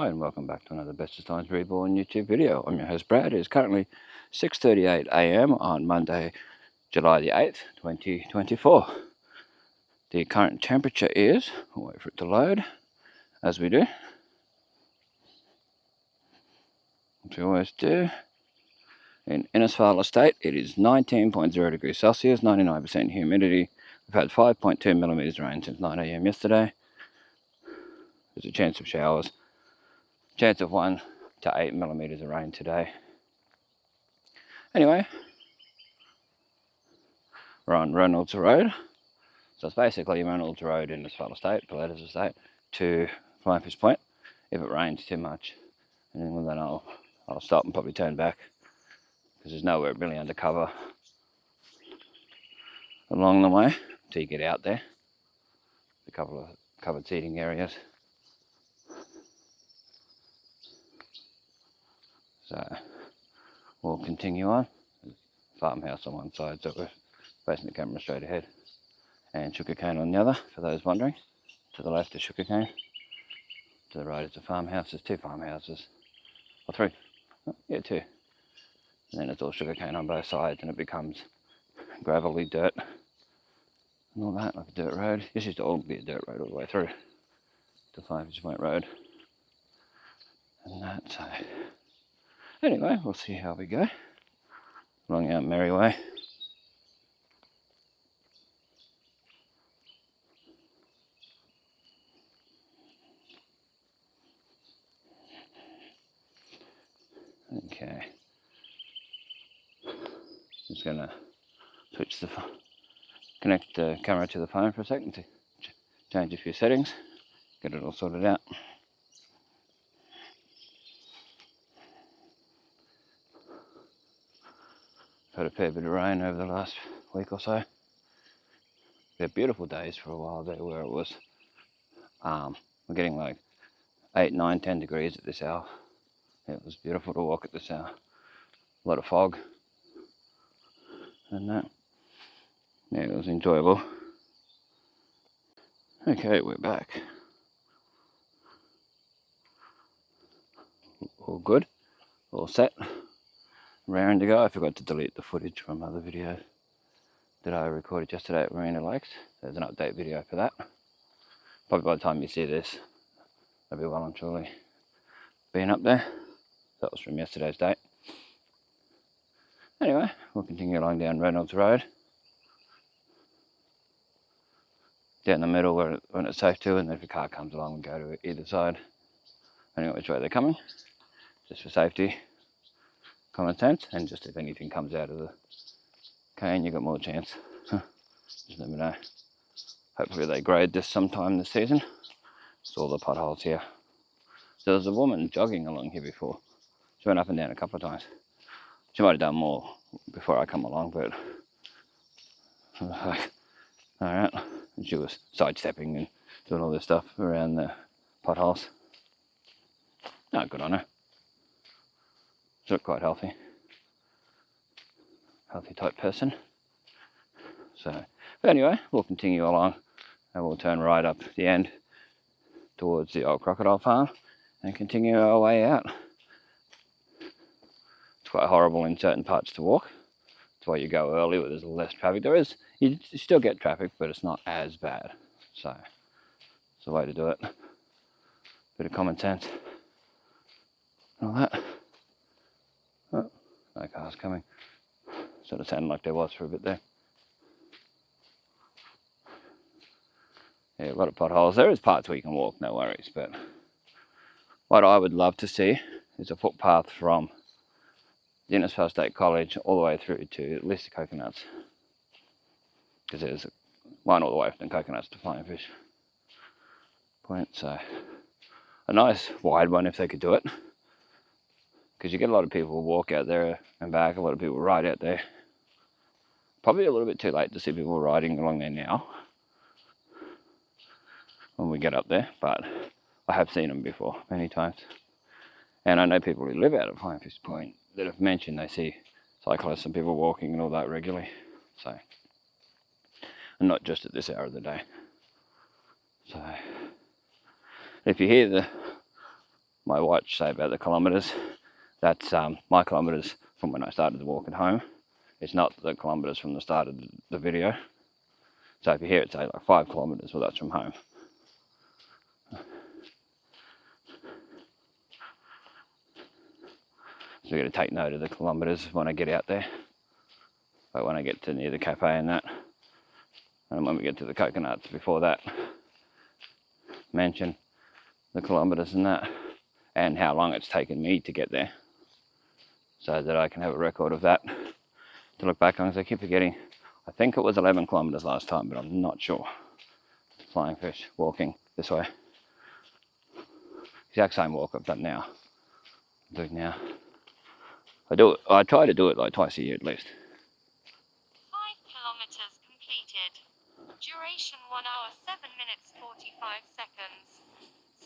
Hi and welcome back to another Bestestimes Reborn YouTube video. I'm your host Brad. It is currently 6:38 AM on Monday, July the 8th, 2024. The current temperature is, I'll wait for it to load, as we do, as we always do. In Innisfail estate, it is 19.0 degrees Celsius, 99% humidity. We've had 5.2 millimeters of rain since 9 AM yesterday. There's a chance of showers. Chance of 1 to 8 millimeters of rain today. Anyway, we're on Reynolds Road. So it's basically Reynolds Road in Innisfail estate, Pilatus estate, to Flying Fish Point. If it rains too much, and then I'll stop and probably turn back, because there's nowhere really under cover along the way until you get out there. A couple of covered seating areas. So we'll continue on. There's a farmhouse on one side, so we're facing the camera straight ahead, and sugarcane on the other, for those wondering. To the left is sugarcane, to the right is a farmhouse. There's two farmhouses, or three, oh, yeah, two. And then it's all sugarcane on both sides, and it becomes gravelly dirt and all that, like a dirt road. This used to all be a dirt road all the way through to Flying Fish Point Road. And that, so anyway, we'll see how we go along our merry way. Okay, just gonna switch connect the camera to the phone for a second to change a few settings, get it all sorted out. Had a fair bit of rain over the last week or so. They're beautiful days for a while there, where it was we're getting like 8, 9, 10 degrees at this hour. It was beautiful to walk at this hour. A lot of fog and that. Yeah, it was enjoyable. Okay, we're back. All good, all set, raring to go. I forgot to delete the footage from other videos that I recorded yesterday at Marina Lakes. There's an update video for that. Probably by the time you see this, that'll be well and truly been up there. That was from yesterday's date. Anyway, we'll continue along down Reynolds Road. Down the middle when it's safe to, and then if a car comes along, we go to either side, depending on which way they're coming, just for safety, common sense, and just if anything comes out of the cane, you got more chance. Just let me know. Hopefully they grade this sometime this season. Saw the potholes here. So there was a woman jogging along here before. She went up and down a couple of times. She might have done more before I come along, but I was like, alright. And she was sidestepping and doing all this stuff around the potholes. Oh, good on her. She looked quite healthy. Healthy type person. So, but anyway, we'll continue along and we'll turn right up the end towards the old crocodile farm and continue our way out. It's quite horrible in certain parts to walk. That's why you go early where there's less traffic. You still get traffic, but it's not as bad. So it's the way to do it. Bit of common sense. All that. Oh, no cars coming. Sort of sounded like there was for a bit there. Yeah, a lot of potholes. There is parts where you can walk, no worries, but what I would love to see is a footpath from the Innisfail State College all the way through to at least the Coconuts, because there's one all the way from the Coconuts to Flying Fish Point. So a nice wide one if they could do it, because you get a lot of people walk out there and back, a lot of people ride out there. Probably a little bit too late to see people riding along there now when we get up there, but I have seen them before many times. And I know people who live out at Flying Fish Point that have mentioned they see cyclists and people walking and all that regularly. So, and not just at this hour of the day. So, if you hear my watch say about the kilometres. That's my kilometres from when I started to walk at home. It's not the kilometres from the start of the video. So if you hear it say like 5 kilometres, well, that's from home. So I've got to take note of the kilometres when I get out there. Like when I get to near the cafe and that. And when we get to the coconuts before that, mention the kilometres and that, and how long it's taken me to get there, so that I can have a record of that to look back on, because I keep forgetting. I think it was 11 kilometres last time, but I'm not sure. Flying fish, walking this way. Exact same walk I've done now. I'm doing now. I try to do it like twice a year at least. 5 kilometers completed. Duration 1 hour 7 minutes 45 seconds.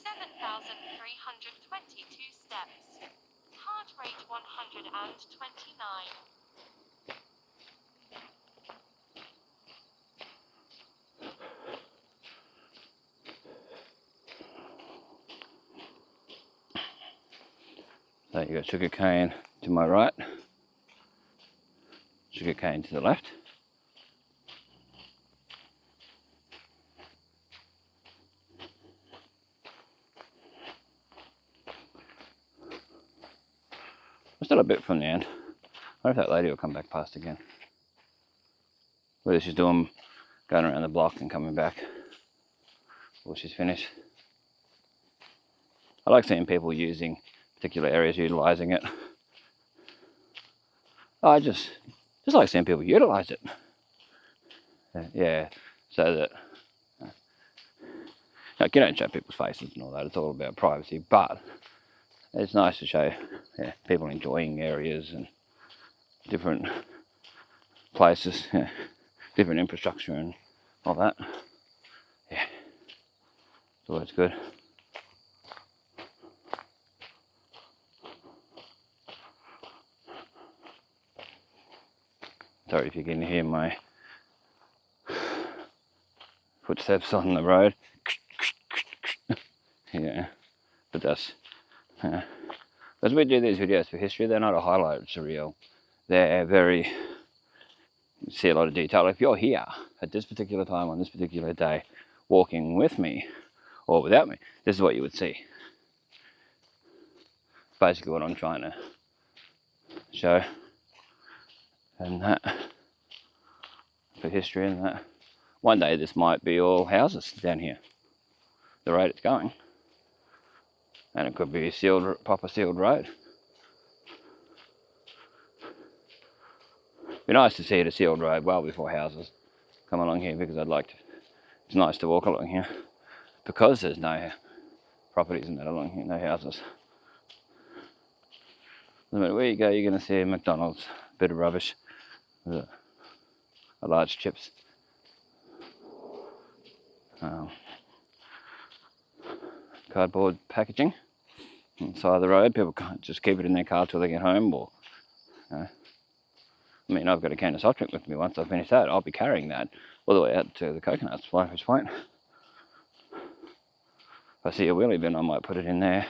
7,322 steps. Heart rate 129. So you got sugar cane to my right, sugar cane to the left. We're still a bit from the end. I wonder if that lady will come back past again. Whether she's going around the block and coming back, or she's finished. I like seeing people using particular areas, utilising it. I just like seeing people utilise it. Yeah, so that like, you don't show people's faces and all that. It's all about privacy, but it's nice to show people enjoying areas and different places, different infrastructure and all that. Yeah, it's always good. Sorry if you can hear my footsteps on the road. Yeah, but that's as we do these videos for history, they're not a highlight, it's a reel. They're very, you see a lot of detail. If you're here at this particular time on this particular day, walking with me or without me, this is what you would see. Basically what I'm trying to show, and that for history, and that one day this might be all houses down here, the rate it's going, and it could be a proper sealed road. It'd be nice to see it a sealed road well before houses come along here, because it's nice to walk along here because there's no properties and that along here, no houses. No matter where you go, you're going to see a McDonald's, a bit of rubbish, a large chips. Cardboard packaging on the side of the road. People can't just keep it in their car till they get home, or I mean, I've got a can of soft drink with me. Once I finish that, I'll be carrying that all the way out to the coconuts, Flying Fish Point. If I see a wheelie bin, I might put it in there.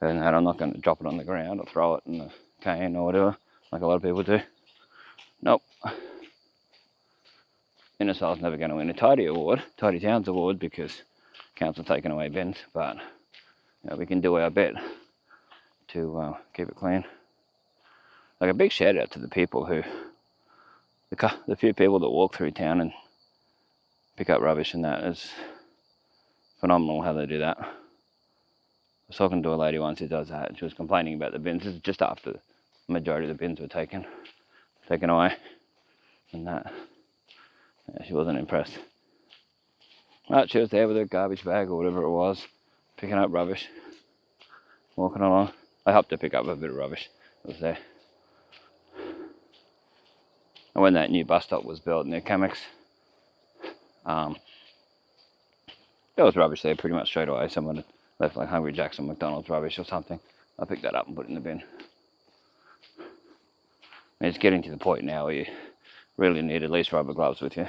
And I'm not going to drop it on the ground or throw it in the cane or whatever, like a lot of people do. Nope. Innisfail's never going to win a Tidy Towns Award, because council taken away bins, but we can do our bit to keep it clean. Like, a big shout out to the people the few people that walk through town and pick up rubbish, and that is phenomenal how they do that. I was talking to a lady once who does that. She was complaining about the bins. This is just after the majority of the bins were taken away, and that. Yeah, she wasn't impressed. But she was there with her garbage bag or whatever it was, picking up rubbish, walking along. I helped her pick up a bit of rubbish that was there. And when that new bus stop was built near Camex, there was rubbish there pretty much straight away. Someone had left like Hungry Jack's or McDonald's rubbish or something. I picked that up and put it in the bin. I mean, it's getting to the point now where you really need at least rubber gloves with you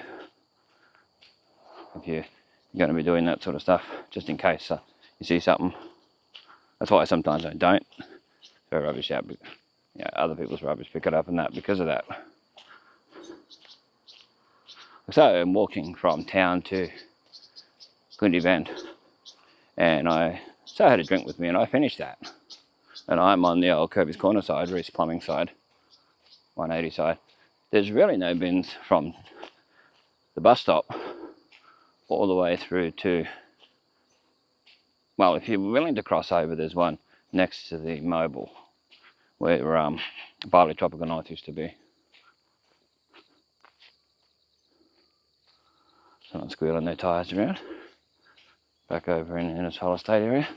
if you're going to be doing that sort of stuff, just in case you see something. That's why sometimes I don't throw rubbish out. Yeah, other people's rubbish, pick it up and that because of that. So I'm walking from town to Gundi Bend, and I had a drink with me, and I finished that. And I'm on the old Kirby's Corner side, Reese Plumbing side, 180 side. There's really no bins from the bus stop all the way through to, well, if you're willing to cross over, there's one next to the Mobile where Bali Tropical North used to be. Someone squealing their tyres around. Back over in Innisfail Estate area.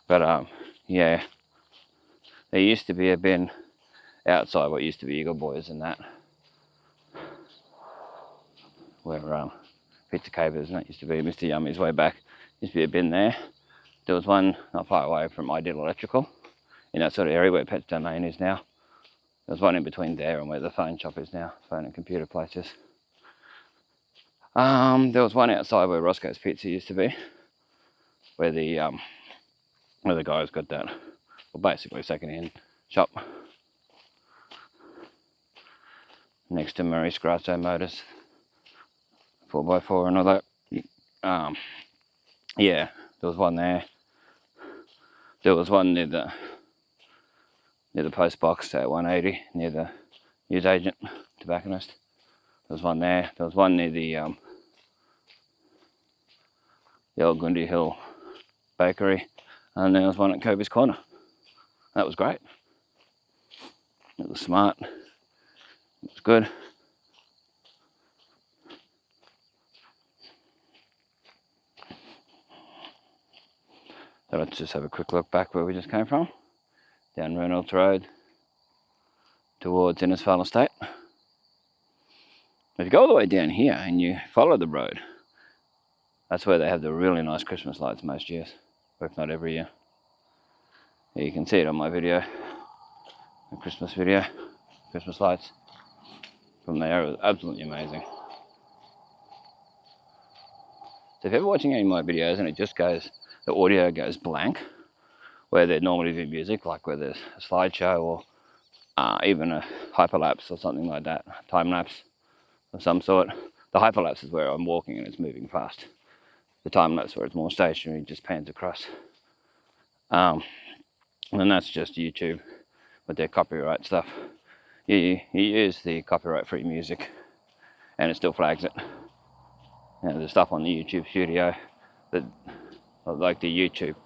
But yeah, there used to be a bin outside what used to be Eagle Boys and that, where Pizza Capers and that used to be Mr. Yummy's way back. Used to be a bin there. There was one not far away from Ideal Electrical in that sort of area where Pets Domain is now. There's one in between there and where the phone shop is now, phone and computer places. There was one outside where Roscoe's Pizza used to be, where the guys got that, well, basically second-hand shop. Next to Murray Scrasso Motors, 4x4 and all that. Yeah, there was one there. There was one near the post box at 180, near the newsagent tobacconist. There was one there. There was one near the old Gundi Hill bakery, and there was one at Kobe's Corner. That was great. It was smart. It was good. So let's just have a quick look back where we just came from. Down Reynolds Road towards Innisfail Estate. If you go all the way down here and you follow the road, that's where they have the really nice Christmas lights most years, if not every year. Yeah, you can see it on my video, the Christmas video, Christmas lights. From there, it was absolutely amazing. So if you're ever watching any of my videos and it just goes, the audio goes blank, where there'd normally be music, like where there's a slideshow or even a hyperlapse or something like that, time lapse of some sort. The hyperlapse is where I'm walking and it's moving fast. The time lapse where it's more stationary, just pans across. And that's just YouTube with their copyright stuff. You use the copyright-free music and it still flags it. You know, the stuff on the YouTube studio, that, like the YouTube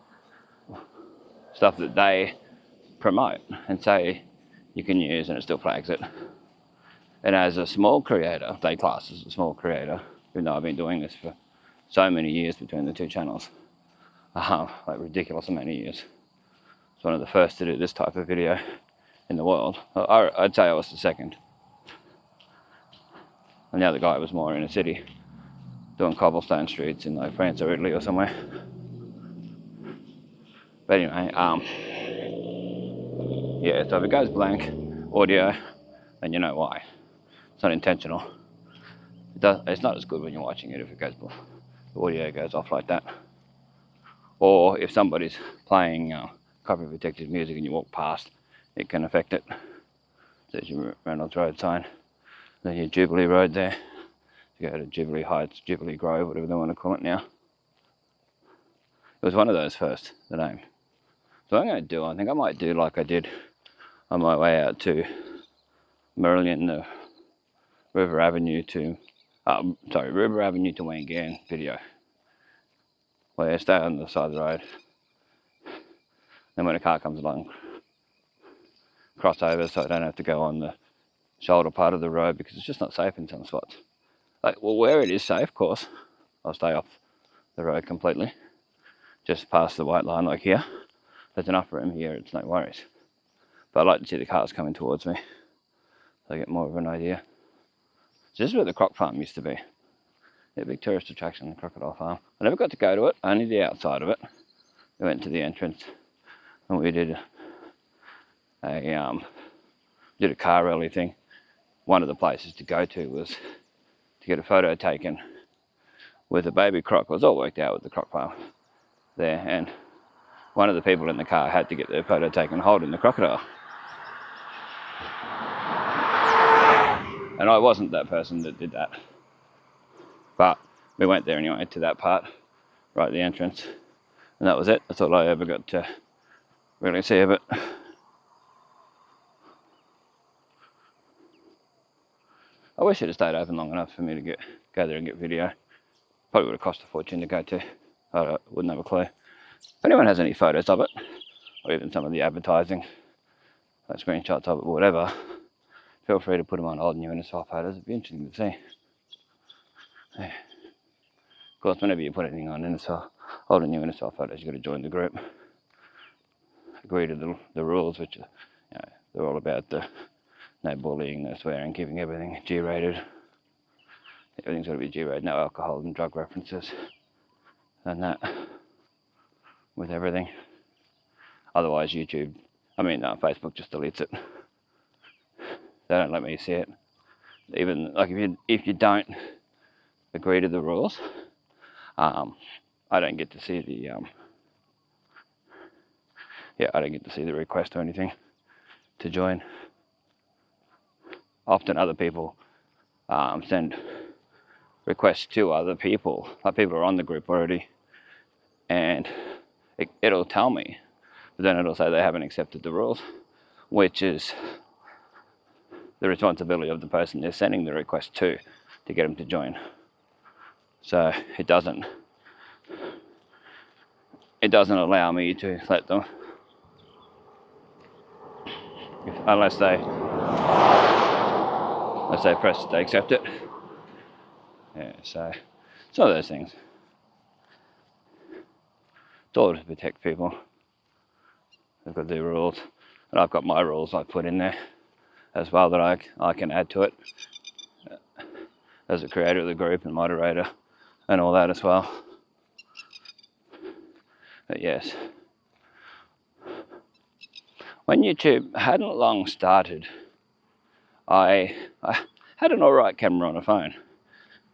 stuff that they promote and say you can use, and it still flags it. And as a small creator, they class as a small creator, even though I've been doing this for so many years between the two channels, like ridiculous amount of years. It's one of the first to do this type of video in the world. I'd say I was the second. And the other guy was more in a city, doing cobblestone streets in like France or Italy or somewhere. But anyway, yeah, so if it goes blank audio, then you know why. It's not intentional. It's not as good when you're watching it if it goes, the audio goes off like that. Or if somebody's playing copy protected music and you walk past, it can affect it. There's your Reynolds Road sign. Then your Jubilee Road there. You go to Jubilee Heights, Jubilee Grove, whatever they want to call it now. It was one of those first, the name. So what I'm going to do, I think I might do like I did on my way out to Marillion, the River Avenue to Wangan video, where I stay on the side of the road. Then when a car comes along, cross over so I don't have to go on the shoulder part of the road because it's just not safe in some spots. Like, well, where it is safe, of course, I'll stay off the road completely, just past the white line like here. There's enough room here, it's no worries. But I like to see the cars coming towards me, so I get more of an idea. So this is where the croc farm used to be. Yeah, big tourist attraction, the crocodile farm. I never got to go to it, only the outside of it. We went to the entrance and we did a car rally thing. One of the places to go to was to get a photo taken with a baby croc. It was all worked out with the croc farm there, and one of the people in the car had to get their photo taken holding the crocodile. And I wasn't that person that did that. But we went there anyway, to that part, right at the entrance. And that was it. That's all I ever got to really see of it. I wish it had stayed open long enough for me to go there and get video. Probably would have cost a fortune to go to. I wouldn't have a clue. If anyone has any photos of it, or even some of the advertising, like screenshots of it or whatever, feel free to put them on old and new Innisfail photos. It'd be interesting to see. Yeah. Of course, whenever you put anything on Innisfail, old and new Innisfail photos, you've got to join the group. Agree to the rules, which are, they're all about the no bullying, no swearing, keeping everything G-rated. Everything's got to be G-rated, no alcohol and drug references, and that with everything. Otherwise, Facebook just deletes it. They don't let me see it. Even like if you don't agree to the rules, I don't get to see the I don't get to see the request or anything to join. Often other people send requests to other people, like people are on the group already, and it'll tell me, but then it'll say they haven't accepted the rules, which is the responsibility of the person they're sending the request to get them to join. So it doesn't allow me to let them, unless they press they accept it. Yeah, so some of those things. It's all to protect people. They've got their rules, and I've got my rules I put in there as well that I can add to it as a creator of the group and moderator and all that as well. But yes, when YouTube hadn't long started, I had an alright camera on a phone.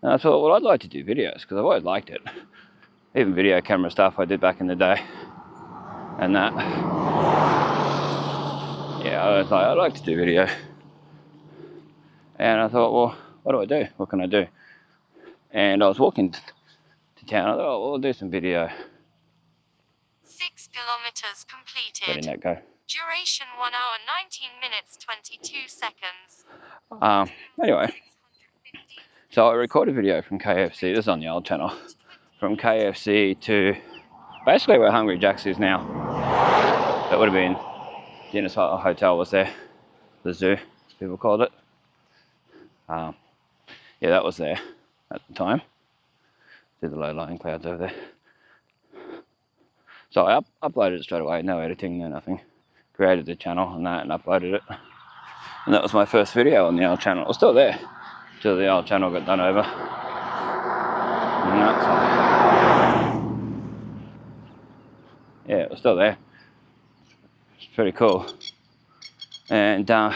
And I thought, well, I'd like to do videos because I've always liked it. Even video camera stuff I did back in the day. And that. Yeah, I was like, I'd like to do video. And I thought, well, what do I do? What can I do? And I was walking to town. I thought, oh, well, I'll do some video. 6 kilometers completed. Letting that go. Duration 1 hour 19 minutes 22 seconds. Anyway, so I recorded a video from KFC. This is on the old channel. From KFC to basically where Hungry Jack's is now. That would have been the Innisfail Hotel was there. The zoo, as people called it. Yeah, that was there at the time. See the low-lying clouds over there. So I uploaded it straight away, no editing, no nothing. Created the channel and that and uploaded it. And that was my first video on the old channel. It was still there till the old channel got done over. And that's yeah, it was still there. It's pretty cool. And then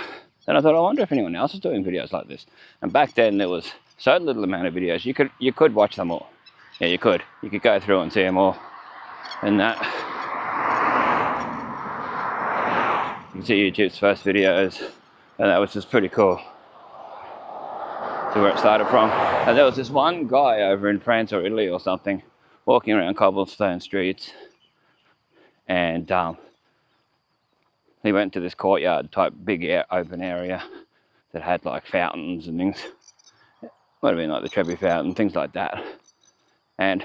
I thought, I wonder if anyone else is doing videos like this. And back then there was so little amount of videos. You could watch them all. Yeah, you could. You could go through and see them all. And that. You can see YouTube's first videos. And that was just pretty cool. So where it started from. And there was this one guy over in France or Italy or something walking around cobblestone streets. And he went to this courtyard type big open area that had like fountains and things. Might have been like the Trevi Fountain, things like that. And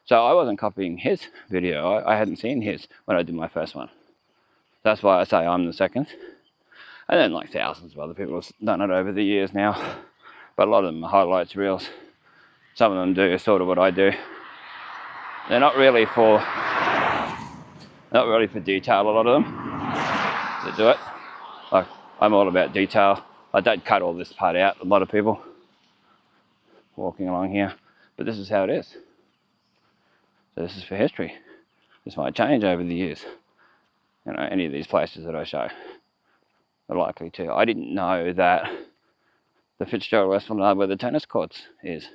so I wasn't copying his video. I hadn't seen his when I did my first one. That's why I say I'm the second. And then like thousands of other people have done it over the years now. But a lot of them are highlights, reels. Some of them do sort of what I do. They're not really for detail, a lot of them that do it. Like, I'm all about detail. I don't cut all this part out, a lot of people walking along here. But this is how it is. So this is for history. This might change over the years. You know, any of these places that I show are likely to. I didn't know that the Fitzgerald Esplanade where the tennis courts is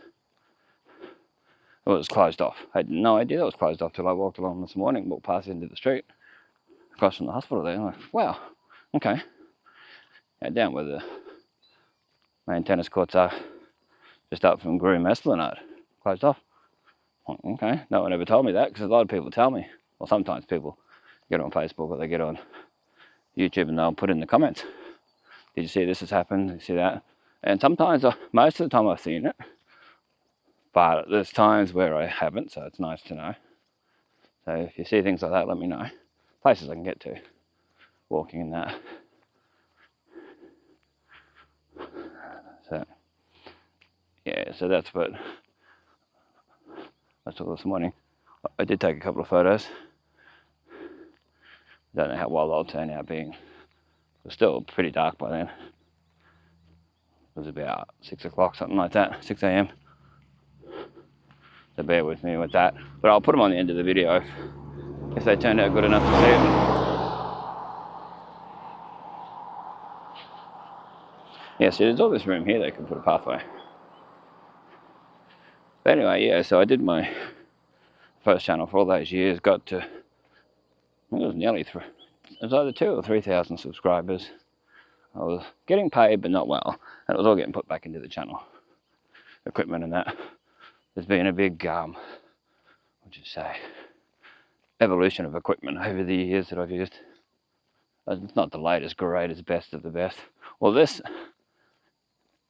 it was closed off. I had no idea it was closed off till I walked along this morning, walked past the end of the street, across from the hospital there. I'm like, wow, okay. Yeah, down where the main tennis courts are, just up from Groom Esplanade, closed off. Okay, no one ever told me that, because a lot of people tell me. Well, sometimes people get on Facebook or they get on YouTube and they'll put in the comments, did you see this has happened, did you see that? And sometimes, most of the time I've seen it, but there's times where I haven't, so it's nice to know. So if you see things like that, let me know. Places I can get to, walking in that. So, yeah, so that's what I saw this morning. I did take a couple of photos. Don't know how well they'll turn out being. It was still pretty dark by then. It was about 6 o'clock, something like that, 6 a.m. So bear with me with that. But I'll put them on the end of the video if they turned out good enough to see it. Yeah, so there's all this room here they can put a pathway. But anyway, yeah, so I did my first channel for all those years, got to, I think it was nearly it was either 2,000 or 3,000 subscribers. I was getting paid, but not well, and it was all getting put back into the channel. Equipment and that. There's been a big, what'd you say, evolution of equipment over the years that I've used. It's not the latest, greatest, best of the best. Well, this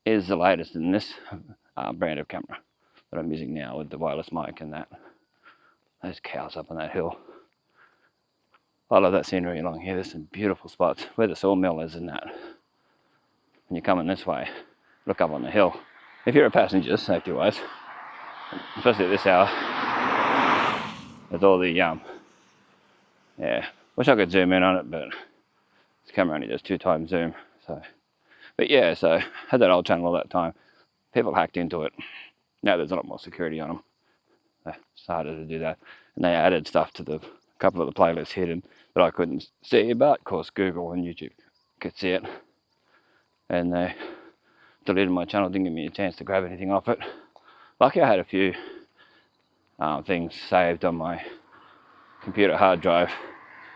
is the latest in this brand of camera that I'm using now with the wireless mic and that. Those cows up on that hill. I love that scenery along here. There's some beautiful spots where the sawmill is and that. When you're coming this way, look up on the hill. If you're a passenger, safety-wise, especially at this hour, with all the, yeah, wish I could zoom in on it, but this camera only does 2 times zoom, so. But yeah, so I had that old channel all that time. People hacked into it. Now there's a lot more security on them. It's harder to do that. And they added stuff to the couple of the playlists hidden that I couldn't see, but of course Google and YouTube could see it. And they deleted my channel, didn't give me a chance to grab anything off it. Lucky I had a few things saved on my computer hard drive,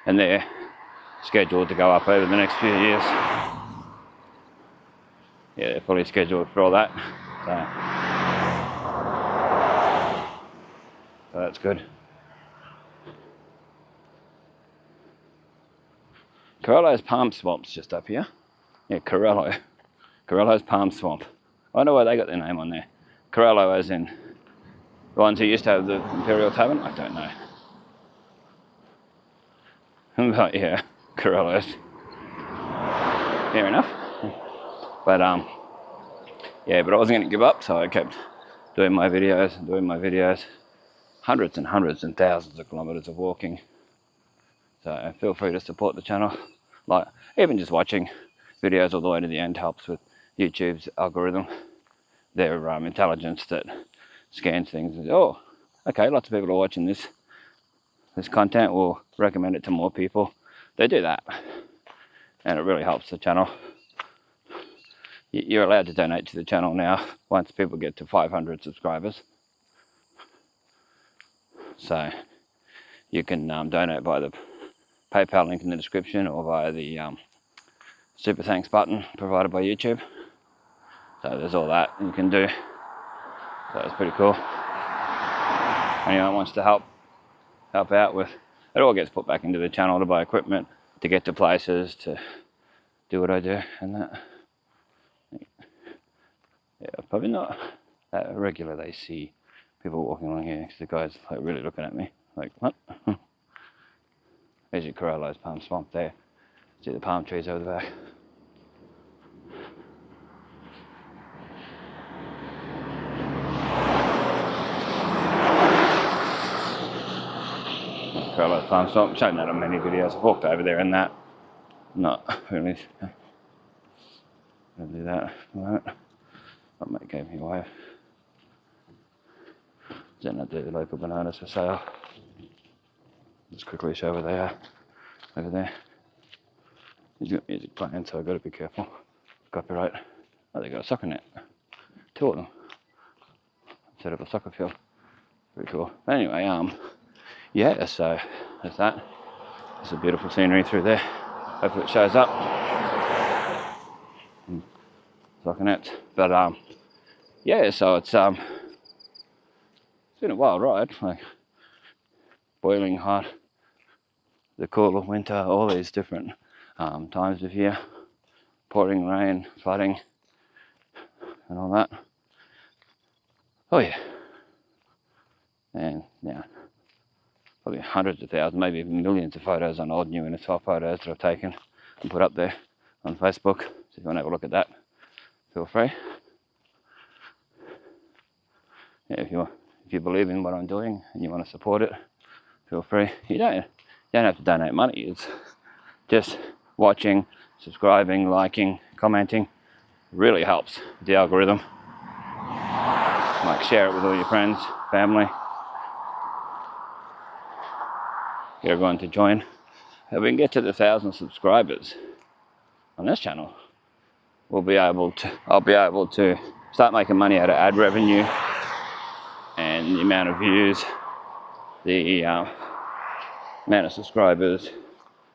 and they're scheduled to go up over the next few years. Yeah, they're fully scheduled for all that. So that's good. Corello's Palm Swamp's just up here. Yeah, Corello. Corello's Palm Swamp. I wonder why they got their name on there. Corello as in the ones who used to have the Imperial Tavern? I don't know. But yeah, Corello's. Fair enough. But yeah, but I wasn't going to give up, so I kept doing my videos. Hundreds and hundreds and thousands of kilometers of walking. So feel free to support the channel. Like, even just watching videos all the way to the end helps with YouTube's algorithm. Their intelligence that scans things and, oh, okay, lots of people are watching this content, we'll recommend it to more people. They do that, and it really helps the channel. You're allowed to donate to the channel now once people get to 500 subscribers. So you can donate via the PayPal link in the description or via the super thanks button provided by YouTube. So there's all that you can do. So it's pretty cool. Anyone wants to help out with it, all gets put back into the channel to buy equipment, to get to places, to do what I do and that. Yeah, probably not that regular they see people walking along here, because the guy's like really looking at me like, what? There's your Corello's Palm Swamp there. See the palm trees over the back. Corello's Palm Swamp. I've shown that on many videos. I've walked over there and that. Not really gonna do that. Right. My mate gave me a wave. Then I do local bananas for sale. Just quickly show where they are. Over there. He's got music playing, so I've got to be careful. Copyright. Oh, they got a soccer net. 2 of them. Instead of a soccer field. Pretty cool. But anyway, yeah, so there's that. There's a beautiful scenery through there. Hopefully it shows up. Looking at, but yeah, so it's been a wild ride, like boiling hot, the cool of winter, all these different times of year, pouring rain, flooding, and all that. Oh yeah, and yeah, probably hundreds of thousands, maybe even millions of photos on old new Innisfail photos that I've taken and put up there on Facebook. So if you want to have a look at that, feel free. Yeah, if you believe in what I'm doing and you want to support it, feel free. You don't have to donate money. It's just watching, subscribing, liking, commenting really helps the algorithm. Like, share it with all your friends, family. Get everyone to join. If we can get to the 1,000 subscribers on this channel, I'll be able to start making money out of ad revenue and the amount of views, the amount of subscribers,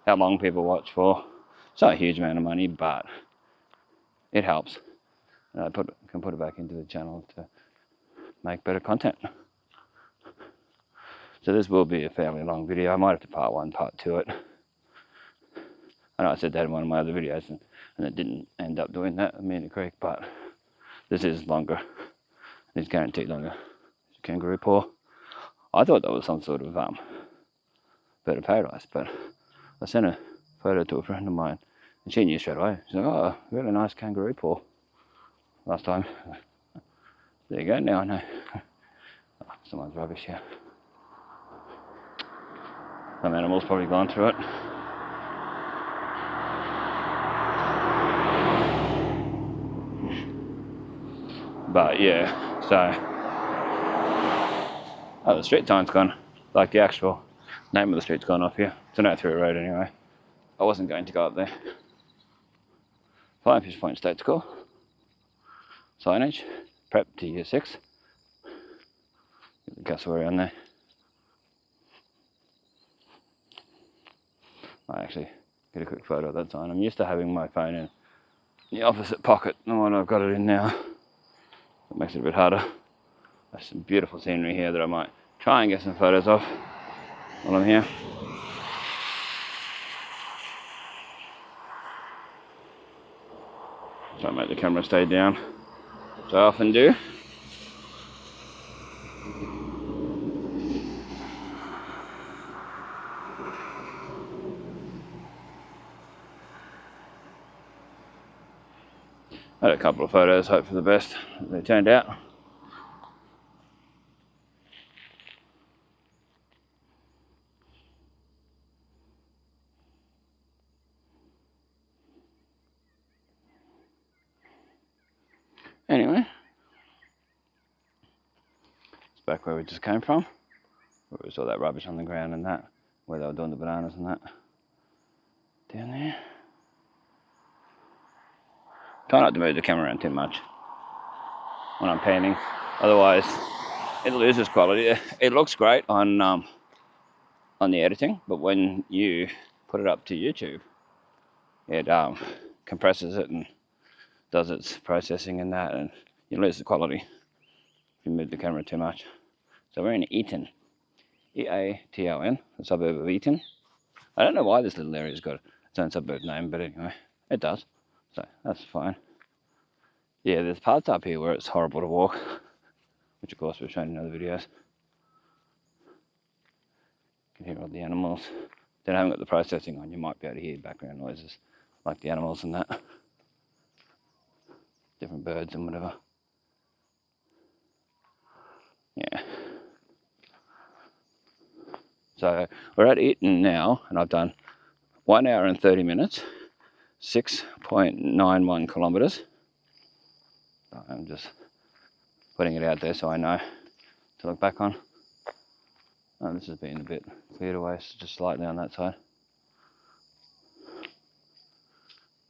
how long people watch for. It's not a huge amount of money, but it helps. And I can put it back into the channel to make better content. So this will be a fairly long video. I might have to part 1, part 2 it. I know I said that in one of my other videos and it didn't end up doing that at Meena Creek, but this is longer. It's guaranteed longer. Kangaroo paw. I thought that was some sort of bird of paradise, but I sent a photo to a friend of mine and she knew straight away. She's like, oh, really nice kangaroo paw last time. There you go, now I know. Oh, someone's rubbish here. Some animal's probably gone through it. But yeah, so the street time's gone. Like the actual name of the street's gone off here. It's an out-through road anyway. I wasn't going to go up there. Flying Fish Point State School. Signage. Prep to year 6. Get the cassowary on there. I actually get a quick photo of that sign. I'm used to having my phone in the opposite pocket than what I've got it in now. It makes it a bit harder. There's some beautiful scenery here that I might try and get some photos of while I'm here. Try and make the camera stay down, which I often do. I had a couple of photos, hope for the best. They turned out. Anyway, it's back where we just came from. Where we saw that rubbish on the ground and that, where they were doing the bananas and that. Down there. Try not to move the camera around too much when I'm panning, otherwise it loses quality. It looks great on the editing, but when you put it up to YouTube, it compresses it and does its processing and that, and you lose the quality if you move the camera too much. So we're in Eaton, E-A-T-O-N, the suburb of Eaton. I don't know why this little area's got its own suburb name, but anyway, it does. So that's fine. Yeah, there's parts up here where it's horrible to walk, which of course we've shown in other videos. You can hear all the animals. Then I haven't got the processing on, you might be able to hear background noises like the animals and that. Different birds and whatever. Yeah. So we're at Eaton now, and I've done 1 hour and 30 minutes, 6.91 kilometres. I'm just putting it out there so I know to look back on. Oh, this has been a bit cleared away, so just slightly on that side.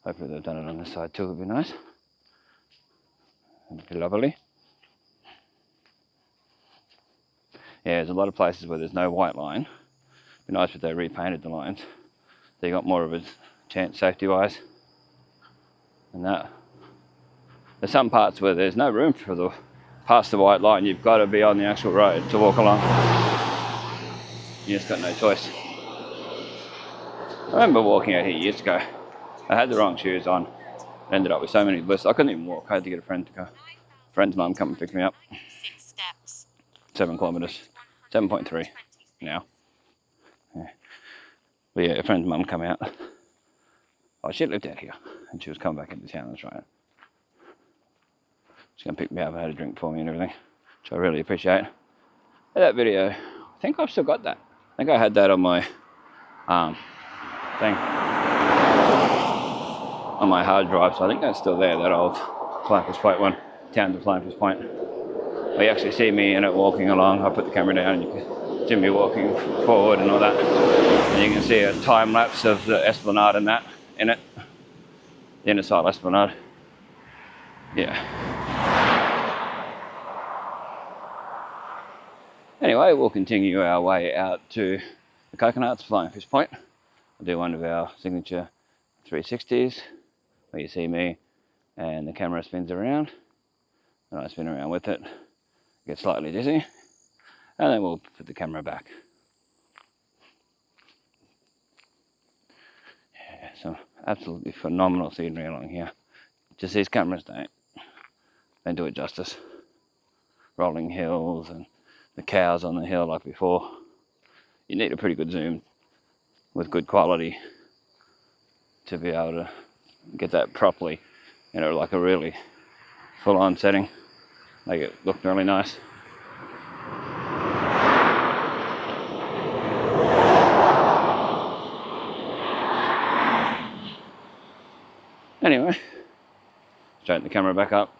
Hopefully they've done it on this side too, would be nice. It'd be lovely. Yeah, there's a lot of places where there's no white line. It'd be nice if they repainted the lines, so you got more of a chance safety-wise. And that. There's some parts where there's no room for the past the white line. You've got to be on the actual road to walk along. You just got no choice. I remember walking out here years ago. I had the wrong shoes on. Ended up with so many blisters. I couldn't even walk. I had to get a friend to go. Friend's mum come and pick me up. 7 kilometres. 7.3 now. Yeah. But yeah, a friend's mum come out. Oh, she lived out here. And she was coming back into town, that's right. She's going to pick me up and had a drink for me and everything, which I really appreciate. That video, I think I've still got that. I think I had that on my thing. On my hard drive, so I think that's still there, that old Flappers Point one, Town to Flappers Point. Well, you actually see me in it walking along. I put the camera down and you can see me walking forward and all that. And you can see a time lapse of the Esplanade and that in it. The Innisfail Esplanade. Yeah. Anyway, we'll continue our way out to the Coconuts, Flying Fish Point. We'll do one of our signature 360s, where you see me and the camera spins around. And I spin around with it, get slightly dizzy, and then we'll put the camera back. Yeah, some absolutely phenomenal scenery along here. Just these cameras don't do it justice. Rolling hills and the cows on the hill like before. You need a pretty good zoom with good quality to be able to get that properly, you know, like a really full-on setting. Make it look really nice. Anyway, straighten the camera back up.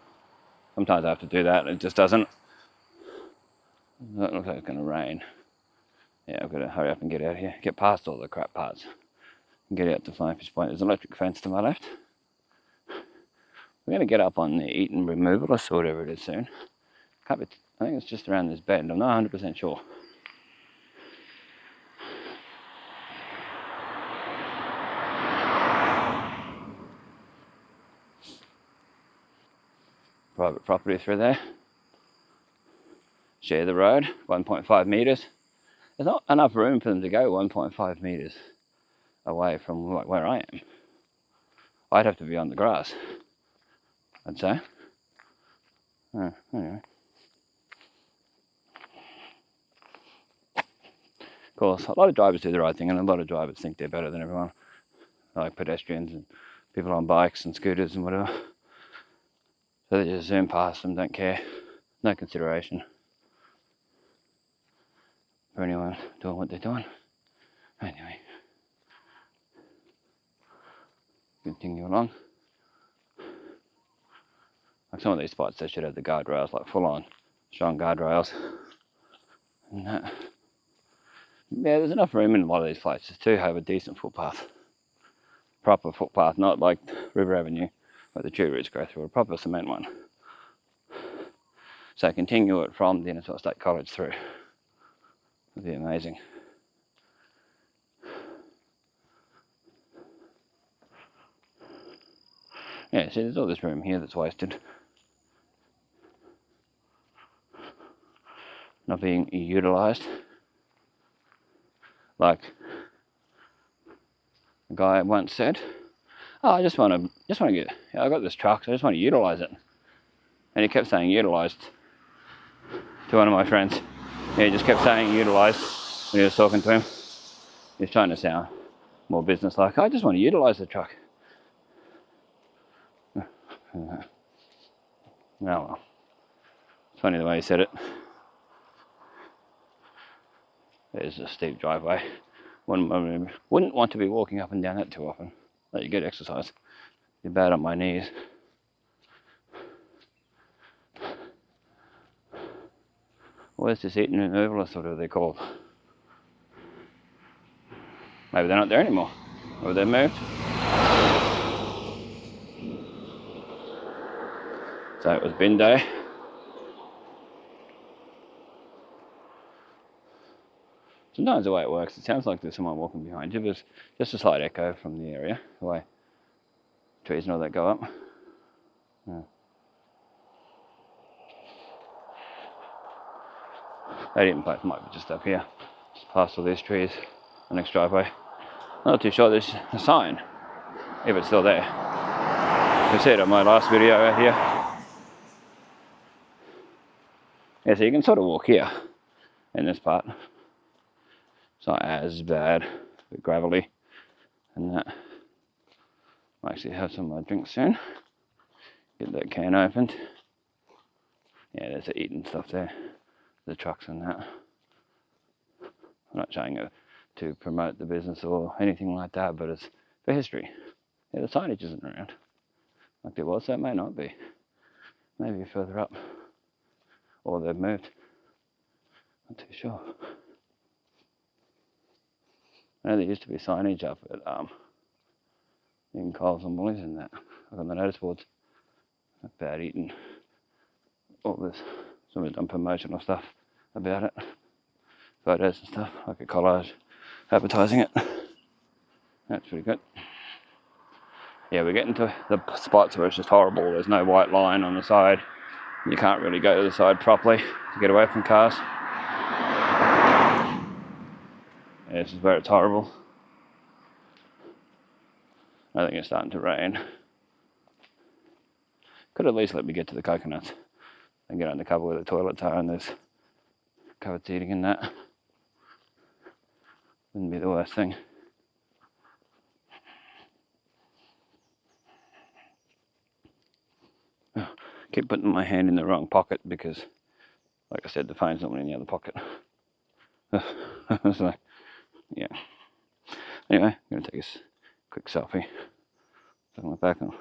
Sometimes I have to do that, it just doesn't. It looks like it's going to rain. Yeah, I've got to hurry up and get out of here, get past all the crap parts, and get out to Flying Fish Point. There's an electric fence to my left. We're going to get up on the Eaton Removalist or whatever it is soon. I think it's just around this bend, I'm not 100% sure. Private property through there. Share the road, 1.5 metres. There's not enough room for them to go 1.5 metres away from like where I am. I'd have to be on the grass, I'd say. Anyway. Of course, a lot of drivers do the right thing, and a lot of drivers think they're better than everyone. Like pedestrians and people on bikes and scooters and whatever. So they just zoom past them, don't care. No consideration for anyone doing what they're doing. Anyway. Continue along. Like some of these spots, they should have the guardrails, like full on, strong guardrails. And that. Yeah, there's enough room in a lot of these places to have a decent footpath. Proper footpath, not like River Avenue, where the tree roots go through, a proper cement one. So continue it from the Innisfail State College through. It'd be amazing. Yeah, see, there's all this room here that's wasted. Not being utilised. Like a guy once said, "Oh, I just want to get. I got this truck, so I just want to utilise it." And he kept saying utilised to one of my friends. Yeah, he just kept saying utilised when he was talking to him. He was trying to sound more business-like. I just want to utilise the truck. Oh well. It's funny the way he said it. There's a steep driveway. Wouldn't want to be walking up and down that too often. Let you get exercise. Be bad on my knees. Where's this Eaton Removalist, what are they called? Maybe they're not there anymore. Or they've moved. So it was bin day. Sometimes the way it works, it sounds like there's someone walking behind you, but it's just a slight echo from the area, the way trees and all that go up. Yeah. That even place might be just up here, just past all these trees, the next driveway. Not too sure. There's a sign, if it's still there. You can see it on my last video out here. Yeah, so you can sort of walk here in this part. It's not as bad, a bit gravelly and that. I'll actually have some of my drinks soon. Get that can opened. Yeah, there's the eating stuff there, the trucks and that. I'm not trying to promote the business or anything like that, but it's for history. Yeah, the signage isn't around like there was, so it may not be. Maybe further up, or they've moved. Not too sure. I know there used to be signage up at in Coles and Woolies and that, like on the notice boards about eating. All this, somebody's done promotional stuff about it, photos and stuff, like a collage, advertising it. That's pretty good. Yeah, we're getting to the spots where it's just horrible. There's no white line on the side. You can't really go to the side properly to get away from cars. Yeah, this is where it's horrible. I think it's starting to rain. Could at least let me get to the coconuts and get undercover where the toilets are and there's covered seating in that. Wouldn't be the worst thing. Oh, keep putting my hand in the wrong pocket because, like I said, the phone's not in the other pocket. So, yeah. Anyway, I'm going to take a quick selfie. Look on my back and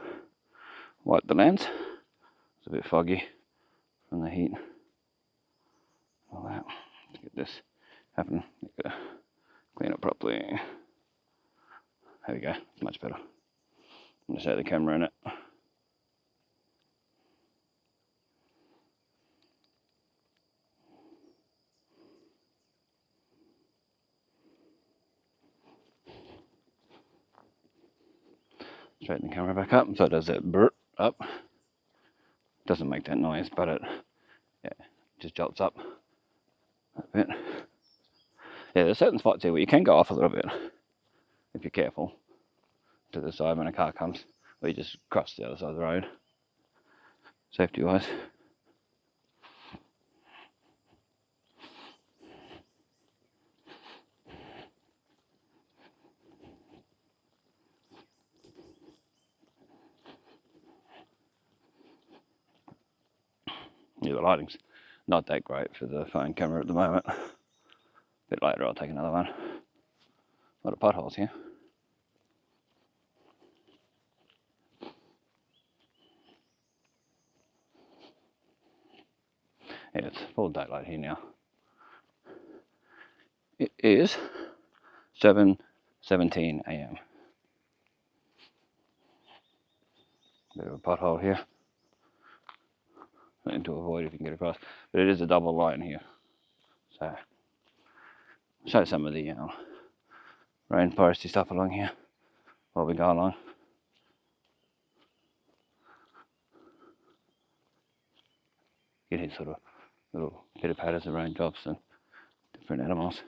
wipe the lens. It's a bit foggy from the heat. All that. Let's get this happening. Clean it properly. There we go. It's much better. I'm going to show the camera in it. Straighten the camera back up so it does that burp up. Doesn't make that noise, but it just jolts up a bit. Yeah, there's certain spots here where you can go off a little bit if you're careful to the side when a car comes, or you just cross the other side of the road, safety wise. Yeah, the lighting's not that great for the phone camera at the moment. A bit later I'll take another one. A lot of potholes here. Yeah, it's full daylight here now. It is 7:17 a.m. Bit of a pothole here. Something to avoid if you can get across. But it is a double line here. So, I'll show some of the rainforesty stuff along here while we go along. Get his sort of little pitter patters of raindrops and different animals.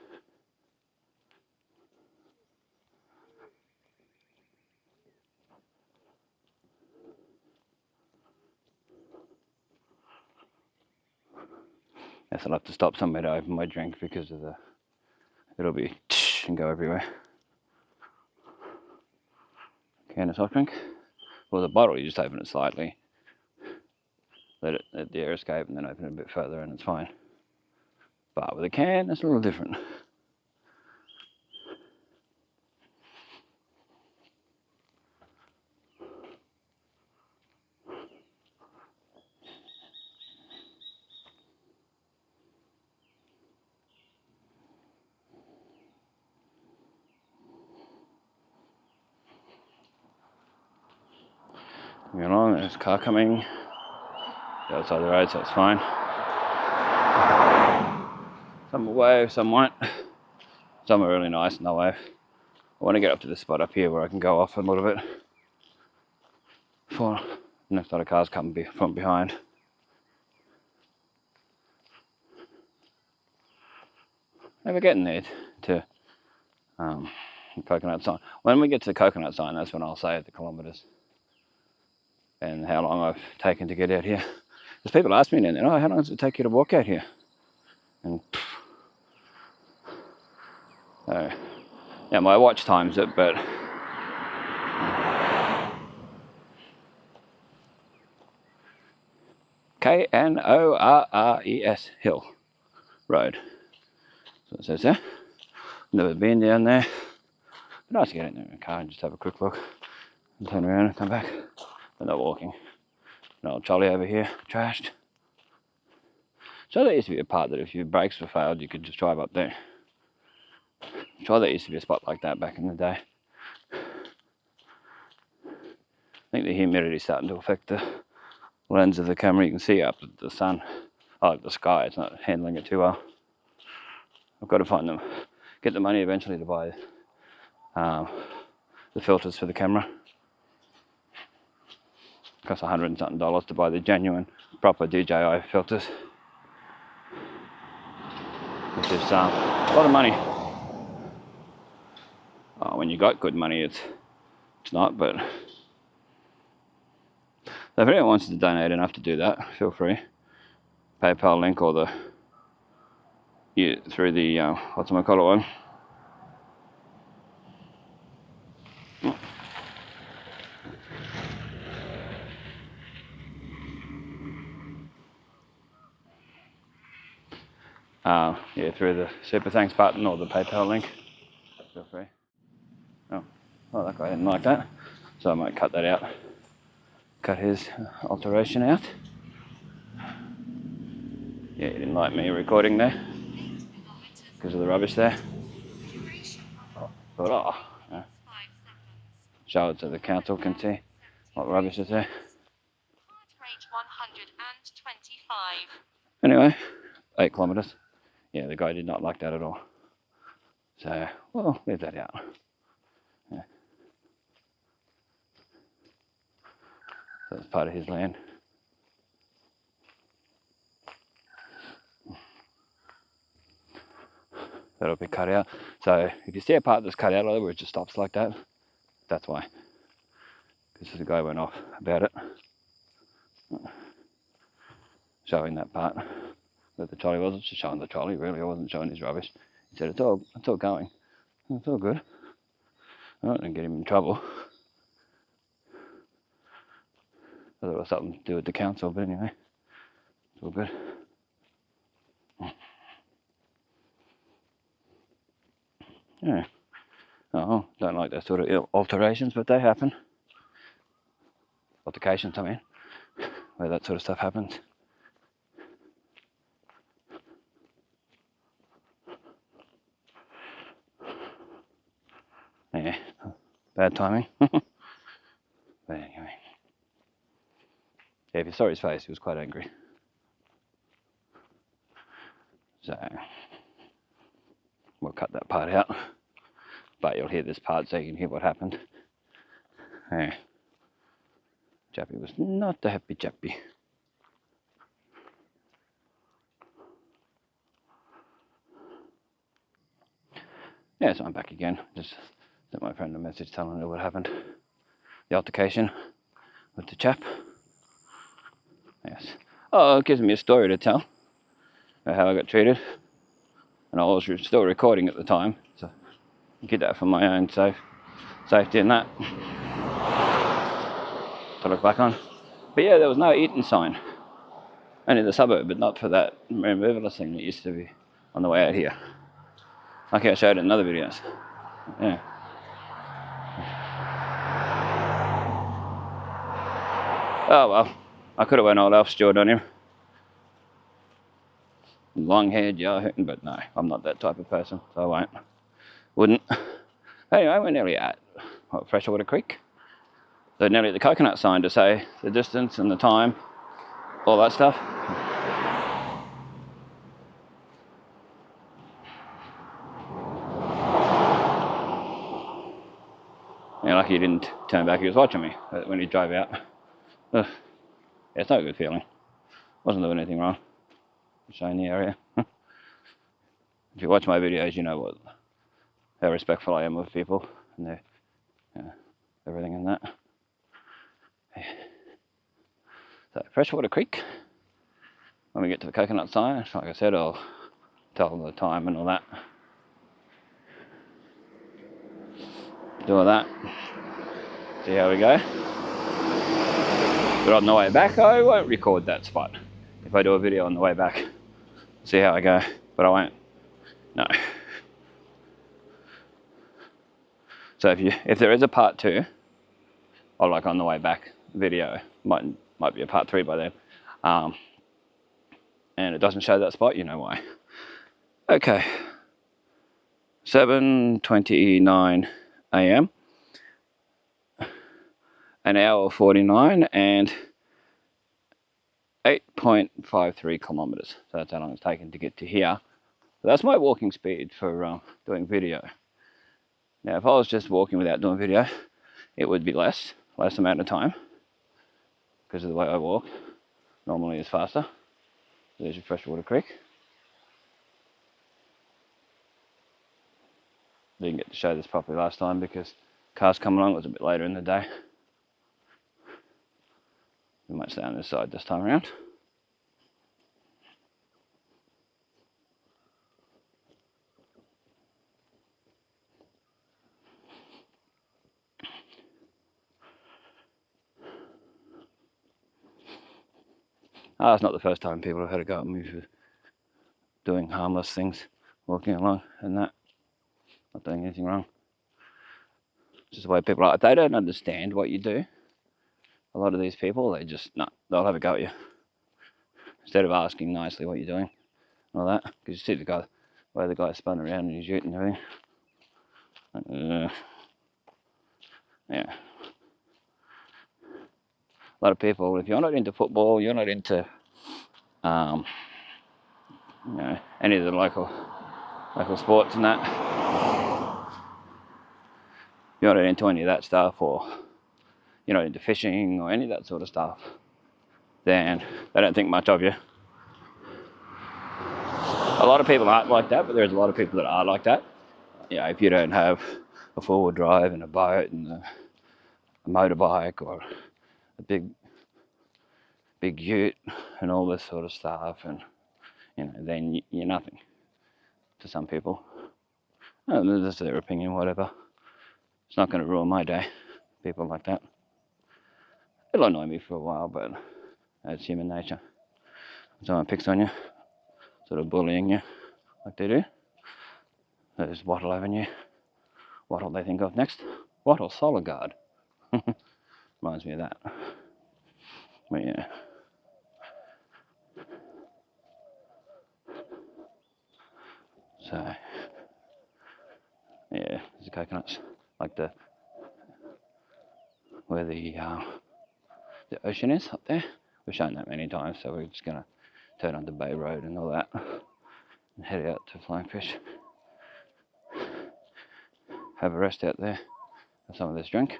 Yes, I'll have to stop somewhere to open my drink because of the, it'll be and go everywhere. Can of soft drink. Well, the bottle, you just open it slightly, let the air escape, and then open it a bit further, and it's fine. But with a can, it's a little different. Going along, there's a car coming. The other side of the road, so it's fine. Some will wave, some won't. somewhere really nice, no wave. I want to get up to this spot up here where I can go off a little bit before the next lot of cars come from behind. And we're getting there to Coconut Sign. When we get to the Coconut Sign, that's when I'll say the kilometres and how long I've taken to get out here. Because people ask me then, oh, how long does it take you to walk out here? And yeah, my watch times it, but K-N-O-R-R-E-S, Hill Road. So it says there. Never been down there. But nice to get in there in a car and just have a quick look and turn around and come back. But not walking. An old trolley over here, trashed. So there used to be a part that if your brakes were failed, you could just drive up there. Sure, there used to be a spot like that back in the day. I think the humidity is starting to affect the lens of the camera. You can see up at the sun, the sky. It's not handling it too well. I've got to find them, get the money eventually to buy the filters for the camera. It costs $100 and something to buy the genuine, proper DJI filters, which is a lot of money. When you got good money, it's not, but if anyone wants to donate enough to do that, feel free. PayPal link or through the whatchamacallit one. Yeah, through the super thanks button or the PayPal link. Feel free. Oh, that guy didn't like that, so I might cut that out. Cut his alteration out. Yeah, he didn't like me recording there because of the rubbish there. But yeah. Show it so the council can see what rubbish is there. Rate 125. Anyway, 8 kilometres. Yeah, the guy did not like that at all. So, well, leave that out. Yeah. So that's part of his land. That'll be cut out. So if you see a part that's cut out where it just stops like that, that's why. Because the guy went off about it. Showing that part where the trolley was. Just showing the trolley, really. I wasn't showing his rubbish. He said, it's all going. It's all good. I don't want to get him in trouble. I thought it was something to do with the council, but anyway, it's all good. Yeah. Oh, don't like that sort of alterations, but they happen. Altercations, I mean, where that sort of stuff happens. Yeah, bad timing. But anyway. Yeah, if you saw his face, he was quite angry. So, we'll cut that part out. But you'll hear this part so you can hear what happened. Yeah. Chappie was not a happy chappie. Yeah, so I'm back again. Just sent my friend a message telling her what happened. The altercation with the chap. Yes. Oh, it gives me a story to tell about how I got treated. And I was still recording at the time, so I get that for my own safety and that. To look back on. But yeah, there was no eating sign. Only the suburb, but not for that removalist thing that used to be on the way out here. Like I showed in other videos. Yeah. Oh well, I could have went all elf-steward on him. Long-haired, yellow-haired, but no, I'm not that type of person, so I won't. Wouldn't. Anyway, we're nearly at Freshwater Creek. So nearly at the coconut sign to say the distance and the time, all that stuff. lucky he didn't turn back. He was watching me when he drove out. Ugh. Yeah, it's not a good feeling. Wasn't doing anything wrong. Showing the area. If you watch my videos, you know how respectful I am of people and their everything in that. Yeah. So Freshwater Creek. When we get to the coconut sign, like I said, I'll tell them the time and all that. Do all that. See how we go. But on the way back, I won't record that spot. If I do a video on the way back, see how I go. But I won't. No. So if there is a part 2, or like on the way back video, might be a part 3 by then, and it doesn't show that spot, you know why. Okay. 7:29 a.m. An hour 49 and 8.53 kilometers. So that's how long it's taken to get to here. So that's my walking speed for doing video. Now, if I was just walking without doing video, it would be less amount of time because of the way I walk. Normally it's faster. There's your Freshwater Creek. Didn't get to show this properly last time because cars come along. It was a bit later in the day. We might stay on this side this time around. It's not the first time people have had a go at me for doing harmless things, walking along and that, not doing anything wrong. It's just the way people are. If they don't understand what you do, a lot of these people, they'll have a go at you. Instead of asking nicely what you're doing and all that, because you see the way the guy spun around in his ute and everything. Yeah. A lot of people, if you're not into football, you're not into any of the local sports and that, you're not into any of that stuff, or you're not into fishing or any of that sort of stuff, then they don't think much of you. A lot of people aren't like that, but there's a lot of people that are like that. If you don't have a 4-wheel drive and a boat and a motorbike or a big ute and all this sort of stuff, and then you're nothing to some people. That's their opinion, whatever. It's not going to ruin my day. People like that. It'll annoy me for a while, but that's human nature. Someone picks on you, sort of bullying you, like they do. There's Wattle Avenue. What'll they think of next? Wattle Solar Guard. Reminds me of that. But yeah. So, yeah, there's the coconuts, like where the ocean is up there. We've shown that many times, so we're just gonna turn onto Bay Road and all that, and head out to Flying Fish. Have a rest out there, have some of this drink,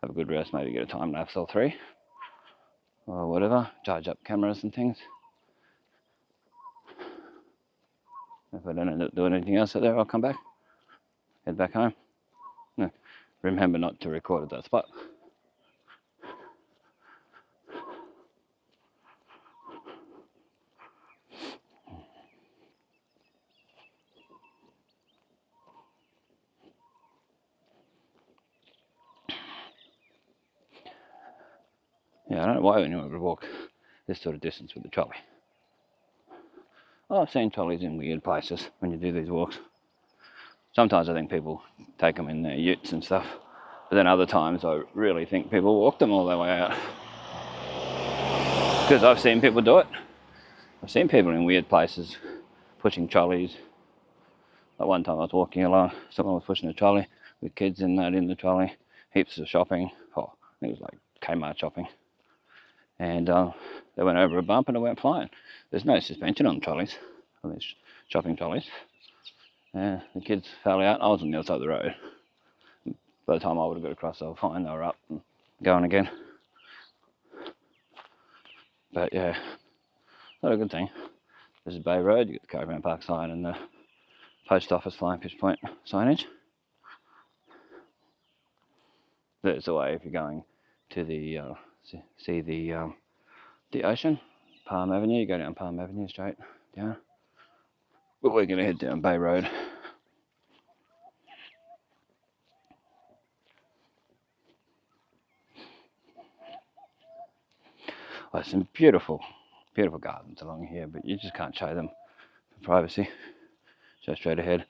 have a good rest, maybe get a time lapse or 3, or whatever, charge up cameras and things. If I don't end up doing anything else out there, I'll come back, head back home. No, remember not to record at that spot. Yeah, I don't know why anyone would walk this sort of distance with a trolley. I've seen trolleys in weird places when you do these walks. Sometimes I think people take them in their utes and stuff, but then other times I really think people walk them all the way out. Because I've seen people do it. I've seen people in weird places pushing trolleys. Like one time I was walking along, someone was pushing a trolley with kids in the trolley, heaps of shopping. Oh, it was like Kmart shopping. And they went over a bump and it went flying. There's no suspension on trolleys, on these shopping trolleys. The kids fell out. I was on the other side of the road. by the time I would have got across, they were fine. They were up and going again. But yeah, not a good thing. This is Bay Road. You get the caravan park sign and the post office flying fish point signage. There's the way if you're going to the see the ocean, Palm Avenue. You go down Palm Avenue straight down. But we're going to head down Bay Road. Oh, some beautiful gardens along here, but you just can't show them for privacy. So straight ahead.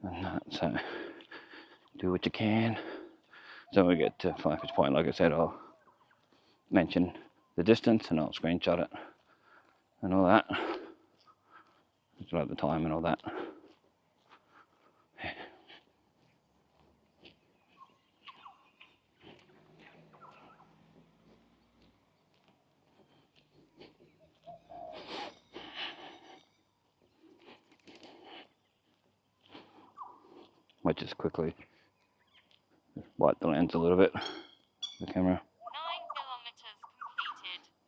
And so do what you can. So when we get to Flying Fish Point, like I said, I'll mention the distance and I'll screenshot it and all that. Just like the time and all that. Might just quickly wipe the lens a little bit, the camera. 9 kilometers